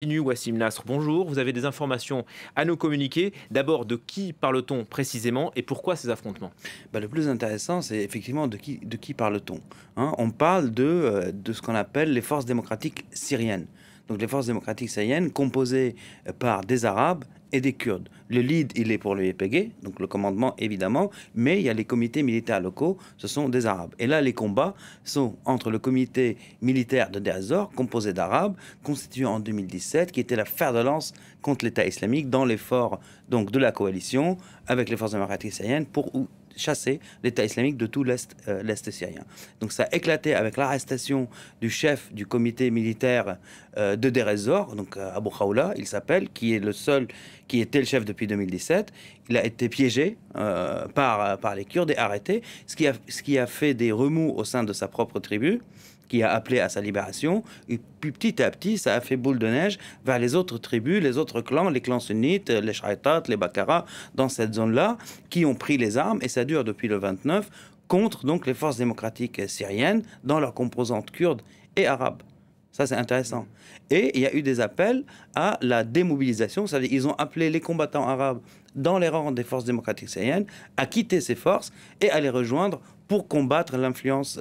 Wassim Nasr, bonjour. Vous avez des informations à nous communiquer. D'abord, de qui parle-t-on précisément et pourquoi ces affrontements? Le plus intéressant, c'est effectivement de qui parle-t-on, hein. On parle de ce qu'on appelle les forces démocratiques syriennes. Donc les forces démocratiques syriennes composées par des Arabes et des Kurdes. Le lead, il est pour le YPG, donc le commandement évidemment, mais il y a les comités militaires locaux, ce sont des Arabes. Et là, les combats sont entre le comité militaire de Deir ez-Zor, composé d'Arabes, constitué en 2017, qui était la fer de lance contre l'État islamique dans l'effort donc de la coalition avec les forces démocratiques syriennes pour chasser l'État islamique de tout l'Est syrien. Donc ça a éclaté avec l'arrestation du chef du comité militaire de Deir ez-Zor, donc Abu Khawla, il s'appelle, qui est le seul qui était le chef depuis 2017. Il a été piégé par les Kurdes et arrêté, ce qui a fait des remous au sein de sa propre tribu, qui a appelé à sa libération. Et puis petit à petit, ça a fait boule de neige vers les autres tribus, les autres clans, les clans sunnites, les Shaitat, les Bakara, dans cette zone-là, qui ont pris les armes, et ça dure depuis le 29, contre donc les forces démocratiques syriennes, dans leurs composantes kurdes et arabes. Ça, c'est intéressant. Et il y a eu des appels à la démobilisation. Ça veut dire qu'ils ont appelé les combattants arabes dans les rangs des forces démocratiques syriennes à quitter ces forces et à les rejoindre pour combattre l'influence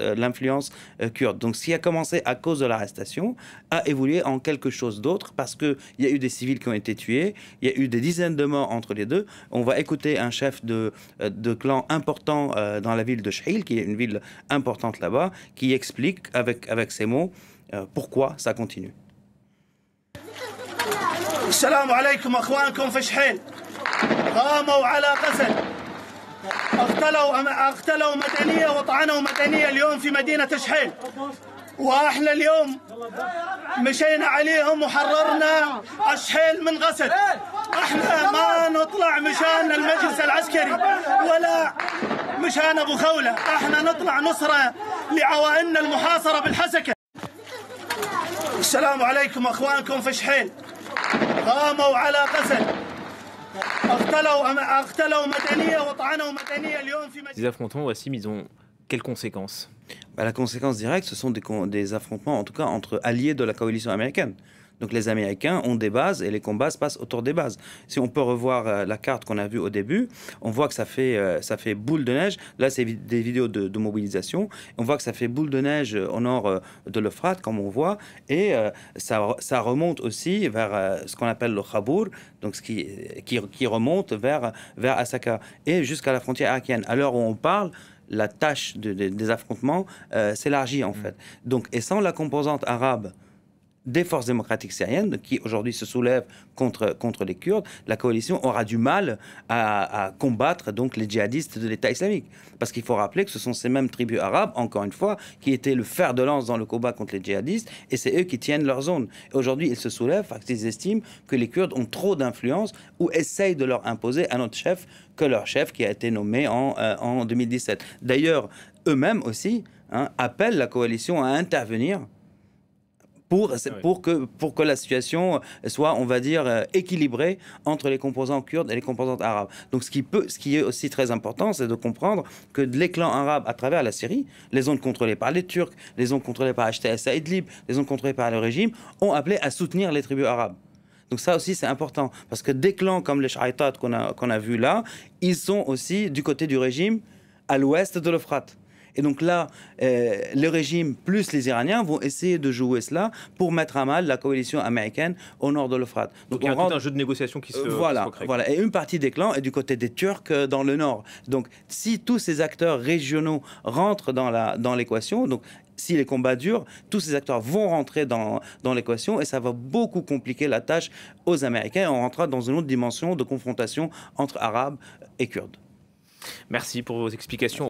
kurde. Donc, ce qui a commencé à cause de l'arrestation a évolué en quelque chose d'autre, parce qu'il y a eu des civils qui ont été tués, il y a eu des dizaines de morts entre les deux. On va écouter un chef de clan important dans la ville de Shhil, qui est une ville importante là-bas, qui explique avec ces mots pourquoi ça continue. السلام عليكم اخوانكم في شحيل قاموا على غزل اغتلوا مدنيه وطعنوا مدنيه اليوم في مدينه شحيل واحنا اليوم مشينا عليهم وحررنا شحيل من غزل. احنا ما نطلع مشان المجلس العسكري ولا مشان ابو خوله، احنا نطلع نصره لعوائلنا المحاصره بالحسكه. السلام عليكم اخوانكم في شحيل قاموا على غزل اغتلوا مدنيه وطعنوا مدنيه اليوم في Ces affrontements, Wassim, ils ont quelles conséquences? La conséquence directe, ce sont des affrontements, en tout cas, entre alliés de la coalition américaine. Donc les Américains ont des bases et les combats se passent autour des bases. Si on peut revoir la carte qu'on a vue au début, on voit que ça fait boule de neige. Là, c'est des vidéos de mobilisation. On voit que ça fait boule de neige au nord de l'Euphrate, comme on voit. Et ça remonte aussi vers ce qu'on appelle le Khabour, donc ce qui remonte vers Asaka et jusqu'à la frontière irakienne. À l'heure où on parle, la tâche des affrontements s'élargit en fait. Donc, et sans la composante arabe des forces démocratiques syriennes, qui aujourd'hui se soulèvent contre les Kurdes, la coalition aura du mal à combattre donc les djihadistes de l'État islamique. Parce qu'il faut rappeler que ce sont ces mêmes tribus arabes, encore une fois, qui étaient le fer de lance dans le combat contre les djihadistes, et c'est eux qui tiennent leur zone. Et aujourd'hui, ils se soulèvent parce qu'ils estiment que les Kurdes ont trop d'influence ou essayent de leur imposer un autre chef que leur chef qui a été nommé en 2017. D'ailleurs, eux-mêmes aussi appellent la coalition à intervenir pour que la situation soit, on va dire, équilibrée entre les composants kurdes et les composantes arabes. Donc ce qui est aussi très important, c'est de comprendre que les clans arabes à travers la Syrie, les zones contrôlées par les Turcs, les zones contrôlées par HTS à Idlib, les zones contrôlées par le régime, ont appelé à soutenir les tribus arabes. Donc ça aussi c'est important, parce que des clans comme les Shaitat qu'on a vus là, ils sont aussi du côté du régime à l'ouest de l'Euphrate. Et donc là, le régime plus les Iraniens vont essayer de jouer cela pour mettre à mal la coalition américaine au nord de l'Euphrate. Donc il y a tout un jeu de négociation qui se crée. Voilà. Et une partie des clans est du côté des Turcs dans le nord. Donc si tous ces acteurs régionaux rentrent dans l'équation, donc si les combats durent, tous ces acteurs vont rentrer dans l'équation et ça va beaucoup compliquer la tâche aux Américains. On rentrera dans une autre dimension de confrontation entre Arabes et Kurdes. Merci pour vos explications.